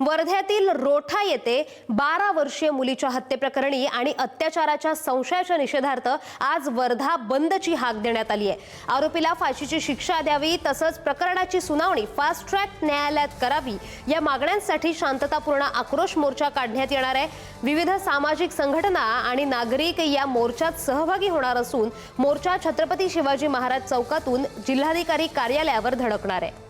वर्ध्यातील रोठा येथे 12 वर्षीय मुलीच्या हत्येप्रकरणी आणि अत्याचाराच्या संशयाच्या निषेधार्थ आज वर्धा बंदची हाक देण्यात आली आहे। आरोपीला फाशीची शिक्षा द्यावी तसंच प्रकरणाची सुनावणी फास्ट ट्रॅक न्यायालयात करावी या मागण्यांसाठी शांततापूर्ण आक्रोश मोर्चा काढण्यात येणार आहे। विविध सामाजिक संघटना आणि नागरिक या मोर्चात सहभागी होणार असून मोर्चा छत्रपती शिवाजी महाराज चौकातून जिल्हाधिकारी कार्यालयावर धडकणार आहे।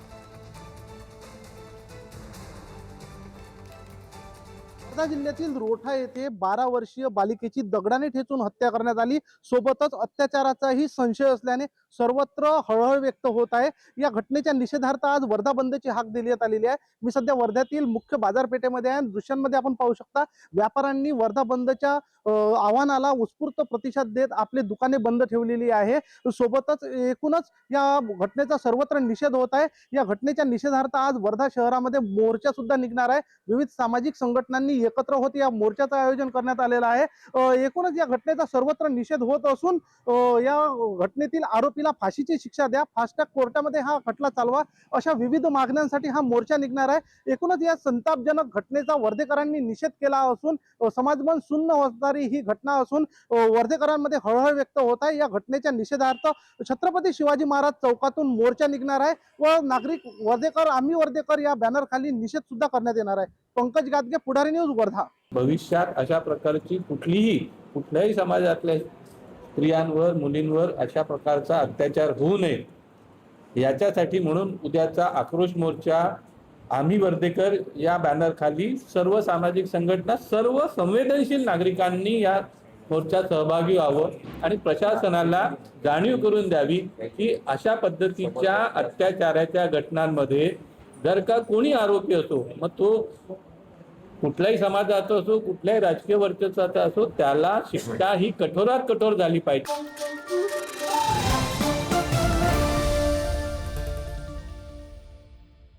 वर्धा जिल्ह्यातील रोठा येथे 12 वर्षीय बालिकेची दगडाने ठेचून हत्या करण्यात आली। सोबतच अत्याचाराचाही संशय असल्याने सर्वत्र हळहळ व्यक्त होत आहे। या घटनेच्या निषेधार्थ आज वर्धा बंदची हाक देण्यात आलेली आहे। मी सध्या वर्ध्यातील मुख्य बाजारपेठेमध्ये आहे। दृश्यांमध्ये आपण पाहू शकता व्यापाऱ्यांनी वर्धा बंदच्या आव्हानाला उत्स्फूर्त प्रतिसाद देत आपली दुकाने बंद ठेवलेली आहे। सोबतच एकूणच या घटनेचा सर्वत्र निषेध होत आहे। या घटनेच्या निषेधार्थ आज वर्धा शहरामध्ये मोर्चा सुद्धा निघणार आहे। विविध सामाजिक संघटनांनी एकत्र होत या मोर्चाचं आयोजन करण्यात आलेलं आहे। एकूणच या घटनेचा सर्वत्र निषेध होत असून या घटनेतील आरोपीला फाशीची शिक्षा द्या, फास्ट ट्रॅक कोर्टामध्ये हा खटला चालवा अशा विविध मागण्यांसाठी हा मोर्चा निघणार आहे। एकूणच या संतापजनक घटनेचा वर्धेकरांनी निषेध केला असून समाजमन सुन्न होणारी ही घटना असून वर्धेकरांमध्ये हळहळ व्यक्त होत आहे। या घटनेच्या निषेधार्थ छत्रपती शिवाजी महाराज चौकातून मोर्चा निघणार आहे व नागरिक वर्धेकर आम्ही वर्धेकर या बॅनर खाली निषेध सुद्धा करण्यात येणार आहे। पंकज गादगे, पुढारी न्यूज, वर्धा। भविष्यात अशा प्रकारची कुठल्याही समाजातल्या स्त्रियांवर मुलींवर अशा प्रकारचा अत्याचार होऊ नये याच्यासाठी म्हणून उद्याचा आक्रोश मोर्चा आम्ही वर्धेकर या बॅनर खाली सर्व सामाजिक संघटना सर्व संवेदनशील नागरिकांनी या मोर्चात सहभागी व्हावं आणि प्रशासनाला जाणीव करून द्यावी की अशा पद्धतीच्या अत्याचाराच्या घटनांमध्ये जर का कोणी आरोपी असो, मग तो कुठल्याही समाजाचा असो, कुठल्याही राजकीय वर्चस्वाचा असो, त्याला शिक्षा ही कठोरात कठोर झाली पाहिजे।